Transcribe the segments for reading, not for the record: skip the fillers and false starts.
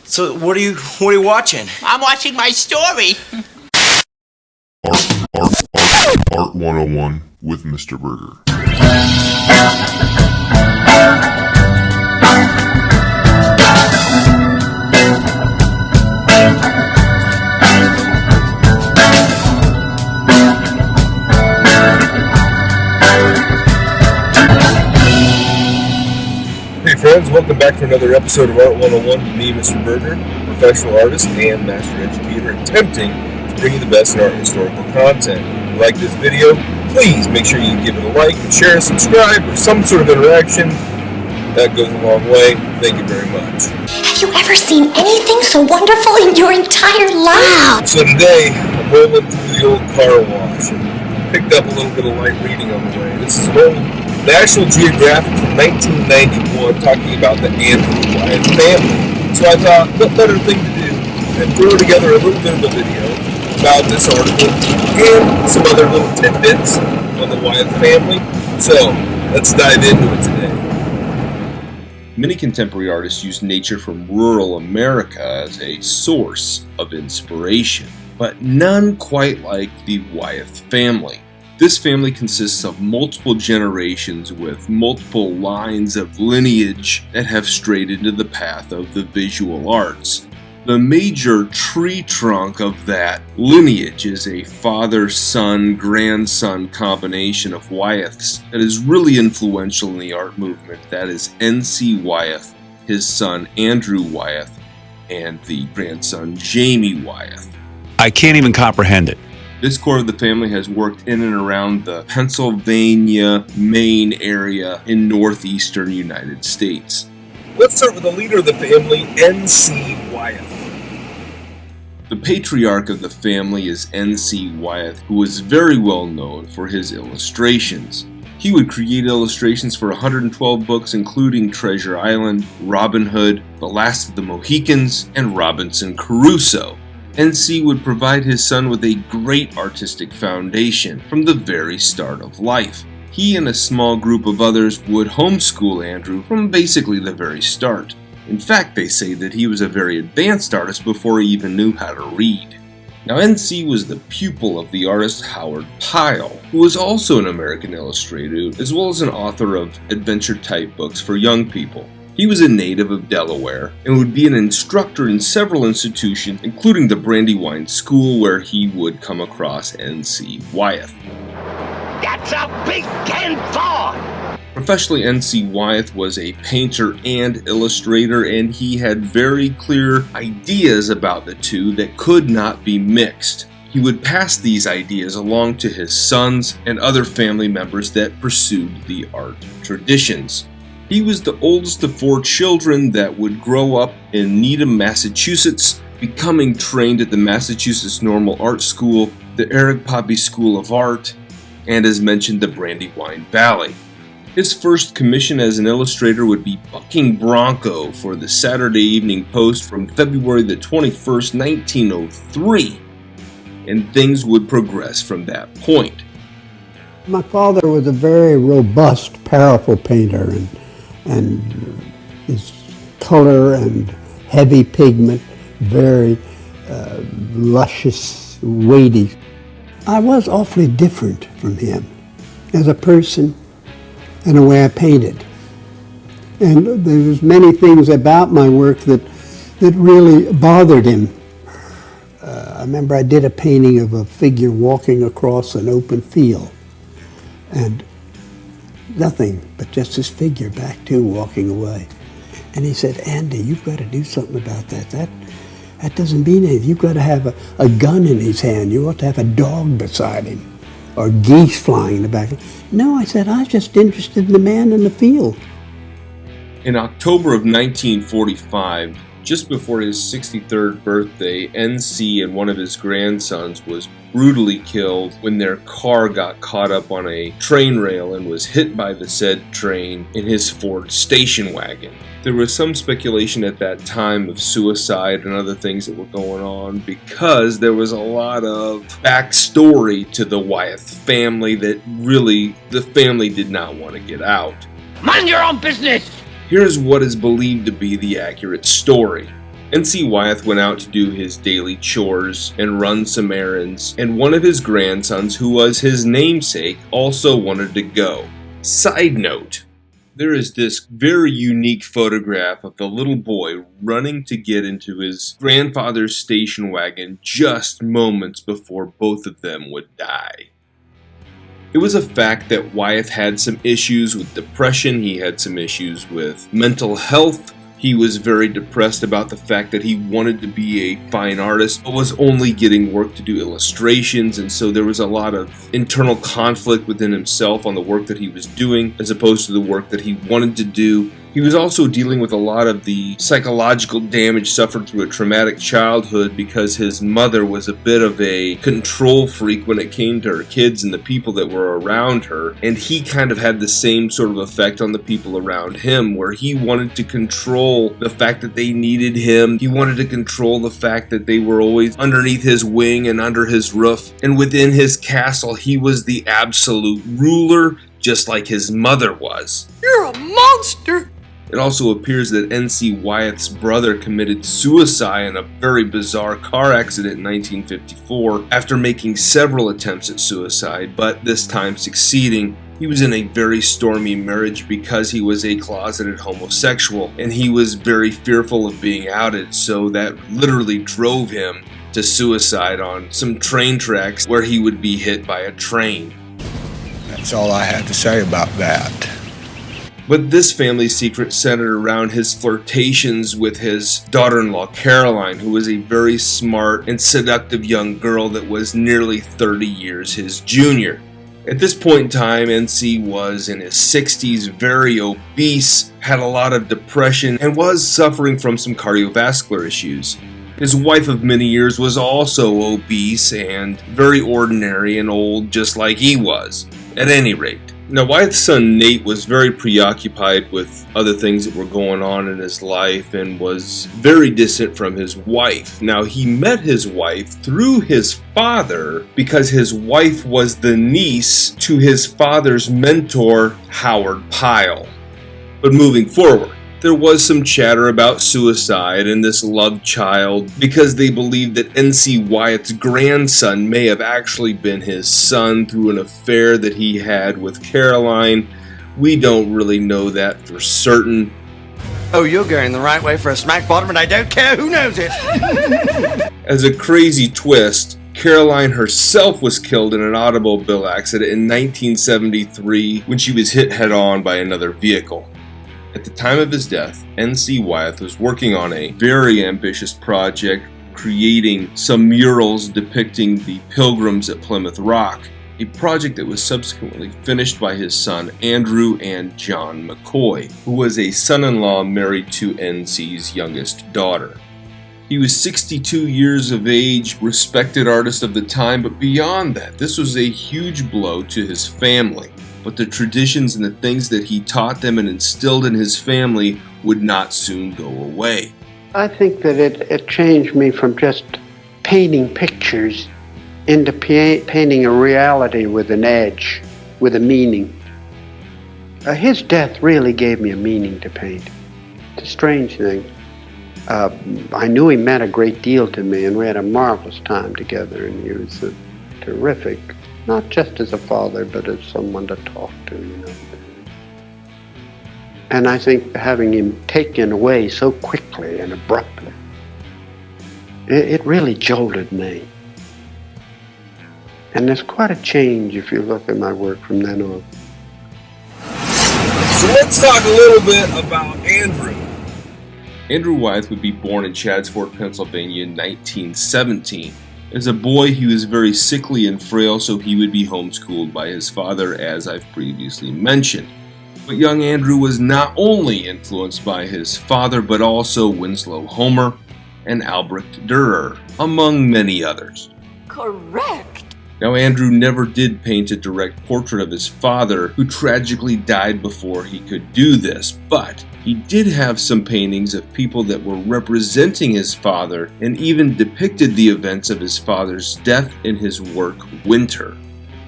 So what are you watching? I'm watching my story. Art 101 with Mr. Burgher. Hey friends, welcome back to another episode of Art 101 with me, Mr. Burgher, professional artist and master educator, attempting to bring you the best in art and historical content. If you like this video, please make sure you give it a like and share and subscribe or some sort of interaction. That goes a long way. Thank you very much. Have you ever seen anything so wonderful in your entire life? So today, I'm rolling through the old car wash and picked up a little bit of light reading on the way. This is an old National Geographic from 1991 talking about the Andrew Wyeth family. So I thought, what better thing to do than throw together a little bit of a video about this article and some other little tidbits on the Wyeth family. So let's dive into it today. Many contemporary artists use nature from rural America as a source of inspiration, but none quite like the Wyeth family. This family consists of multiple generations with multiple lines of lineage that have strayed into the path of the visual arts. The major tree trunk of that lineage is a father-son-grandson combination of Wyeths that is really influential in the art movement. That is N.C. Wyeth, his son Andrew Wyeth, and the grandson Jamie Wyeth. I can't even comprehend it. This core of the family has worked in and around the Pennsylvania, Maine area in northeastern United States. Let's start with the leader of the family, N.C. Wyeth. The patriarch of the family is N.C. Wyeth, who was very well known for his illustrations. He would create illustrations for 112 books including Treasure Island, Robin Hood, The Last of the Mohicans, and Robinson Crusoe. N.C. would provide his son with a great artistic foundation from the very start of life. He and a small group of others would homeschool Andrew from basically the very start. In fact, they say that he was a very advanced artist before he even knew how to read. Now, N.C. was the pupil of the artist Howard Pyle, who was also an American illustrator, as well as an author of adventure-type books for young people. He was a native of Delaware and would be an instructor in several institutions, including the Brandywine School, where he would come across N.C. Wyeth. That's a big 10-4! Professionally, N.C. Wyeth was a painter and illustrator, and he had very clear ideas about the two that could not be mixed. He would pass these ideas along to his sons and other family members that pursued the art traditions. He was the oldest of 4 children that would grow up in Needham, Massachusetts, becoming trained at the Massachusetts Normal Art School, the Eric Poppy School of Art, and as mentioned, the Brandywine Valley. His first commission as an illustrator would be Bucking Bronco for the Saturday Evening Post from February the 21st, 1903, and things would progress from that point. My father was a very robust, powerful painter, and his color and heavy pigment, very luscious, weighty. I was awfully different from him as a person and the way I painted. And there was many things about my work that really bothered him. I remember I did a painting of a figure walking across an open field, and nothing but just his figure back to walking away. And he said, "Andy, you've got to do something about that. That doesn't mean anything. You've got to have a gun in his hand. You ought to have a dog beside him, or geese flying in the back." No, I said, I was just interested in the man in the field. In October of 1945, just before his 63rd birthday, N.C. and one of his grandsons was brutally killed when their car got caught up on a train rail and was hit by the said train in his Ford station wagon. There was some speculation at that time of suicide and other things that were going on because there was a lot of backstory to the Wyeth family that really the family did not want to get out. Mind your own business! Here's what is believed to be the accurate story. N.C. Wyeth went out to do his daily chores and run some errands, and one of his grandsons, who was his namesake, also wanted to go. Side note, there is this very unique photograph of the little boy running to get into his grandfather's station wagon just moments before both of them would die. It was a fact that Wyeth had some issues with depression, he had some issues with mental health. He was very depressed about the fact that he wanted to be a fine artist, but was only getting work to do illustrations, and so there was a lot of internal conflict within himself on the work that he was doing, as opposed to the work that he wanted to do. He was also dealing with a lot of the psychological damage suffered through a traumatic childhood because his mother was a bit of a control freak when it came to her kids and the people that were around her, and he kind of had the same sort of effect on the people around him, where he wanted to control the fact that they needed him. He wanted to control the fact that they were always underneath his wing and under his roof, and within his castle he was the absolute ruler, just like his mother was. You're a monster! It also appears that N.C. Wyeth's brother committed suicide in a very bizarre car accident in 1954 after making several attempts at suicide, but this time succeeding. He was in a very stormy marriage because he was a closeted homosexual, and he was very fearful of being outed, so that literally drove him to suicide on some train tracks where he would be hit by a train. That's all I had to say about that. But this family secret centered around his flirtations with his daughter-in-law Caroline, who was a very smart and seductive young girl that was nearly 30 years his junior. At this point in time, N.C. was in his 60s, very obese, had a lot of depression, and was suffering from some cardiovascular issues. His wife of many years was also obese and very ordinary and old, just like he was. At any rate, now Wyeth's son Nate was very preoccupied with other things that were going on in his life and was very distant from his wife. Now he met his wife through his father because his wife was the niece to his father's mentor, Howard Pyle. But moving forward, there was some chatter about suicide and this love child because they believed that N.C. Wyeth's grandson may have actually been his son through an affair that he had with Caroline. We don't really know that for certain. Oh, you're going the right way for a smack bottom, and I don't care who knows it. As a crazy twist, Caroline herself was killed in an automobile accident in 1973 when she was hit head-on by another vehicle. At the time of his death, N.C. Wyeth was working on a very ambitious project, creating some murals depicting the pilgrims at Plymouth Rock, a project that was subsequently finished by his son Andrew and John McCoy, who was a son-in-law married to N.C.'s youngest daughter. He was 62 years of age, respected artist of the time, but beyond that, this was a huge blow to his family. But the traditions and the things that he taught them and instilled in his family would not soon go away. I think that it changed me from just painting pictures into painting a reality with an edge, with a meaning. His death really gave me a meaning to paint. It's a strange thing. I knew he meant a great deal to me, and we had a marvelous time together, and he was terrific. Not just as a father, but as someone to talk to, you know. And I think having him taken away so quickly and abruptly, it really jolted me. And there's quite a change if you look at my work from then on. So let's talk a little bit about Andrew. Andrew Wyeth would be born in Chaddsford, Pennsylvania in 1917. As a boy, he was very sickly and frail, so he would be homeschooled by his father, as I've previously mentioned. But young Andrew was not only influenced by his father, but also Winslow Homer and Albrecht Dürer, among many others. Correct. Now, Andrew never did paint a direct portrait of his father, who tragically died before he could do this, but he did have some paintings of people that were representing his father and even depicted the events of his father's death in his work Winter.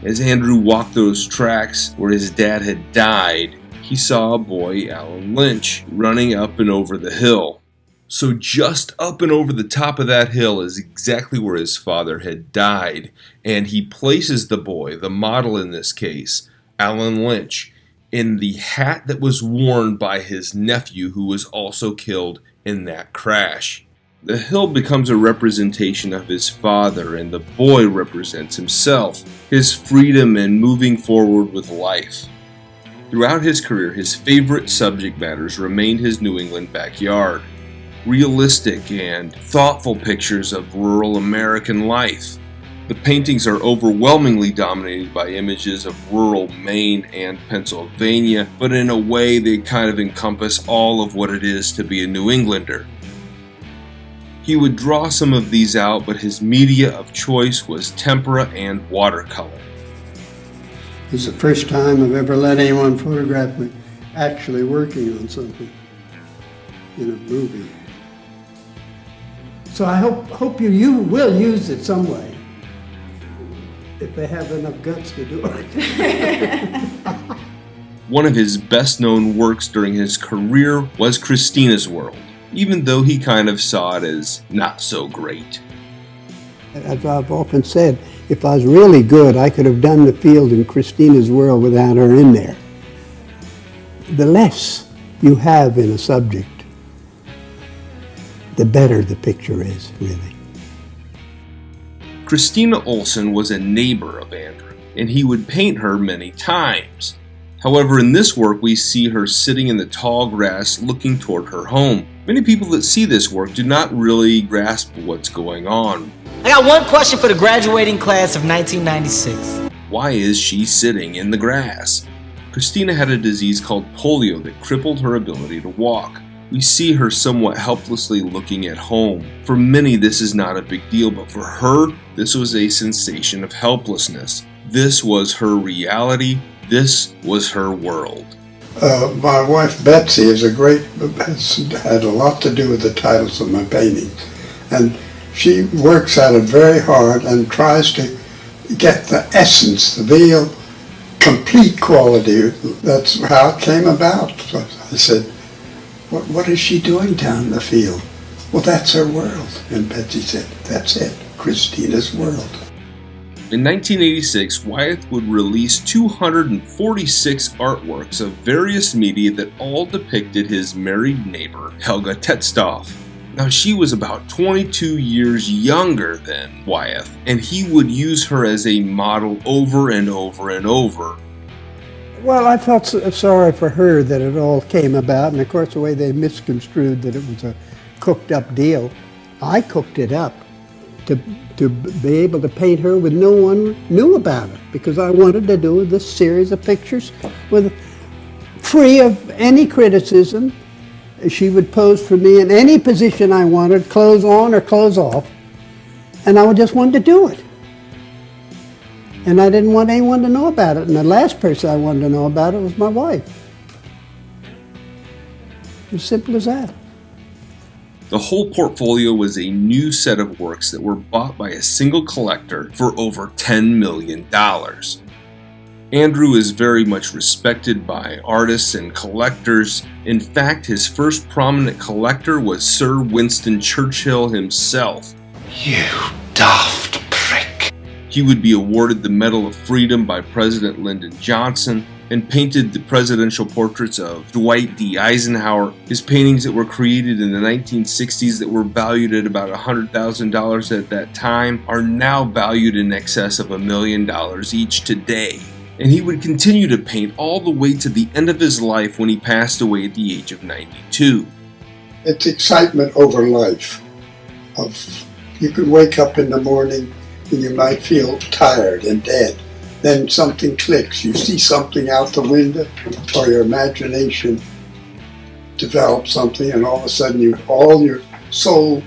As Andrew walked those tracks where his dad had died, he saw a boy, Alan Lynch, running up and over the hill. So just up and over the top of that hill is exactly where his father had died, and he places the boy, the model in this case, Alan Lynch, in the hat that was worn by his nephew who was also killed in that crash. The hill becomes a representation of his father, and the boy represents himself, his freedom and moving forward with life. Throughout his career, his favorite subject matters remained his New England backyard. Realistic and thoughtful pictures of rural American life. The paintings are overwhelmingly dominated by images of rural Maine and Pennsylvania, but in a way they kind of encompass all of what it is to be a New Englander. He would draw some of these out, but his media of choice was tempera and watercolor. It's the first time I've ever let anyone photograph me actually working on something in a movie. So I hope you will use it some way, if they have enough guts to do it. One of his best-known works during his career was Christina's World, even though he kind of saw it as not so great. As I've often said, if I was really good, I could have done the field in Christina's World without her in there. The less you have in a subject, the better the picture is, really. Christina Olson was a neighbor of Andrew, and he would paint her many times. However, in this work, we see her sitting in the tall grass looking toward her home. Many people that see this work do not really grasp what's going on. I got one question for the graduating class of 1996. Why is she sitting in the grass? Christina had a disease called polio that crippled her ability to walk. We see her somewhat helplessly looking at home. For many, this is not a big deal, but for her, this was a sensation of helplessness. This was her reality. This was her world. My wife Betsy has had a lot to do with the titles of my paintings, and she works at it very hard and tries to get the essence, the real complete quality. That's how it came about. So I said, what is she doing down in the field? Well, that's her world. And Betsy said, that's it, Christina's World. In 1986, Wyeth would release 246 artworks of various media that all depicted his married neighbor, Helga Tetstoff. Now, she was about 22 years younger than Wyeth, and he would use her as a model over and over and over. Well, I felt sorry for her that it all came about, and of course the way they misconstrued that it was a cooked up deal. I cooked it up to be able to paint her when no one knew about it, because I wanted to do this series of pictures free of any criticism. She would pose for me in any position I wanted, clothes on or clothes off, and I just wanted to do it. And I didn't want anyone to know about it, and the last person I wanted to know about it was my wife. As simple as that. The whole portfolio was a new set of works that were bought by a single collector for over $10 million. Andrew is very much respected by artists and collectors. In fact, his first prominent collector was Sir Winston Churchill himself. You daft prick. He would be awarded the Medal of Freedom by President Lyndon Johnson and painted the presidential portraits of Dwight D. Eisenhower. His paintings that were created in the 1960s that were valued at about $100,000 at that time are now valued in excess of $1 million each today. And he would continue to paint all the way to the end of his life when he passed away at the age of 92. It's excitement over life. You could wake up in the morning and you might feel tired and dead. Then something clicks. You see something out the window, or your imagination develops something, and all of a sudden all your soul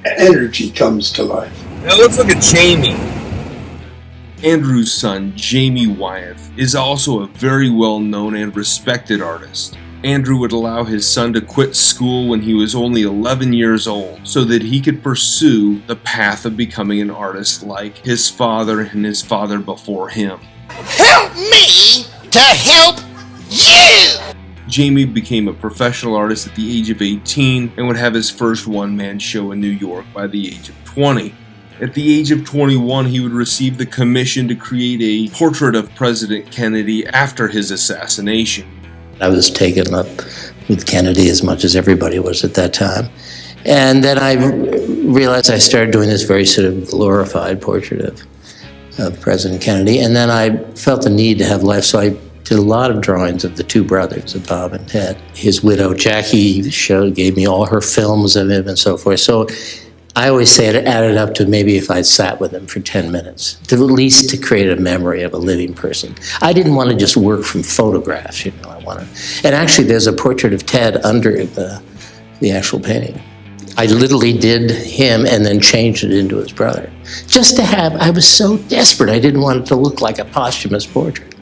energy comes to life. Now let's look at Jamie. Andrew's son, Jamie Wyeth, is also a very well-known and respected artist. Andrew would allow his son to quit school when he was only 11 years old so that he could pursue the path of becoming an artist like his father and his father before him. Help me to help you! Jamie became a professional artist at the age of 18 and would have his first one-man show in New York by the age of 20. At the age of 21, he would receive the commission to create a portrait of President Kennedy after his assassination. I was taken up with Kennedy as much as everybody was at that time. And then I realized I started doing this very sort of glorified portrait of President Kennedy. And then I felt the need to have life, so I did a lot of drawings of the two brothers, of Bob and Ted. His widow, Jackie, gave me all her films of him and so forth. So I always say it added up to maybe if I'd sat with him for 10 minutes, to at least to create a memory of a living person. I didn't want to just work from photographs, you know, and actually there's a portrait of Ted under the actual painting. I literally did him and then changed it into his brother. Just to have, I was so desperate, I didn't want it to look like a posthumous portrait.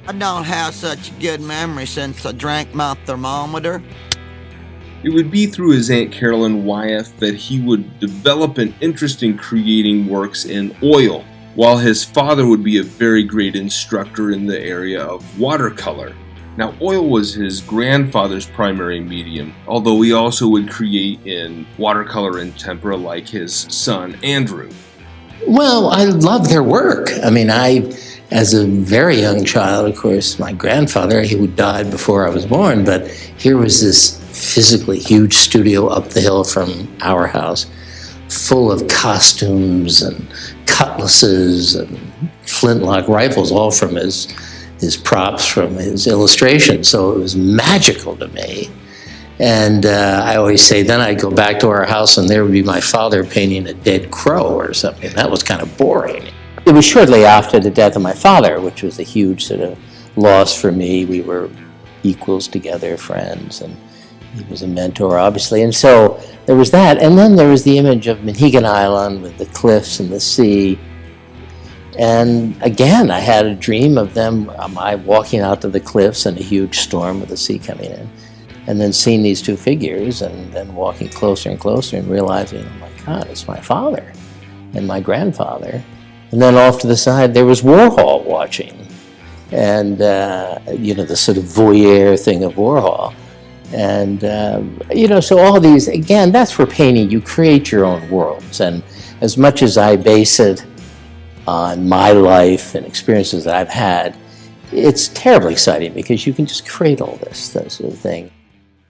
I don't have such a good memory since I drank my thermometer. It would be through his Aunt Carolyn Wyeth that he would develop an interest in creating works in oil, while his father would be a very great instructor in the area of watercolor. Now, oil was his grandfather's primary medium, although he also would create in watercolor and tempera like his son, Andrew. Well, I love their work. I mean, as a very young child, of course, my grandfather, who died before I was born, but here was this physically huge studio up the hill from our house, full of costumes and cutlasses and flintlock rifles, all from his props from his illustrations. So it was magical to me. And I always say, then I'd go back to our house and there would be my father painting a dead crow or something. That was kind of boring. It was shortly after the death of my father, which was a huge sort of loss for me. We were equals together, friends, and he was a mentor, obviously. And so there was that. And then there was the image of Mohegan Island with the cliffs and the sea. And again, I had a dream of them, walking out to the cliffs in a huge storm with the sea coming in. And then seeing these two figures and then walking closer and closer and realizing, oh my God, it's my father and my grandfather. And then off to the side, there was Warhol watching. And, the sort of voyeur thing of Warhol. And, so all these, again, that's for painting. You create your own worlds. And as much as I base it on my life and experiences that I've had, it's terribly exciting because you can just create all that sort of thing.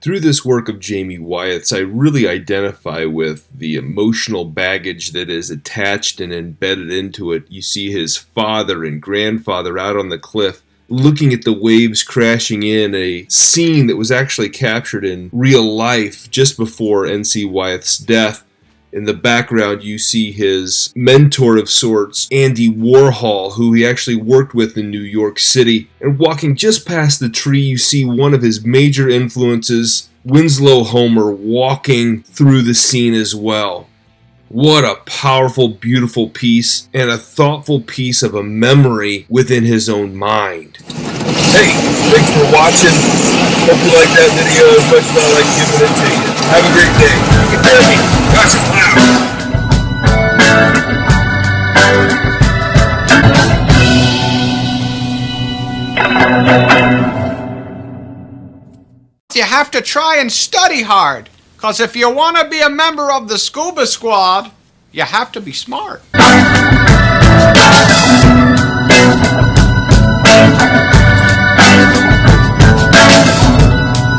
Through this work of Jamie Wyeth's, I really identify with the emotional baggage that is attached and embedded into it. You see his father and grandfather out on the cliff looking at the waves crashing in, a scene that was actually captured in real life just before N.C. Wyeth's death. In the background, you see his mentor of sorts, Andy Warhol, who he actually worked with in New York City. And walking just past the tree, you see one of his major influences, Winslow Homer, walking through the scene as well. What a powerful, beautiful piece, and a thoughtful piece of a memory within his own mind. Hey, thanks for watching. Hope you like that video as much as I like giving it to you. Have a great day. Get ready. Watch it loud. You have to try and study hard, because if you want to be a member of the scuba squad, you have to be smart.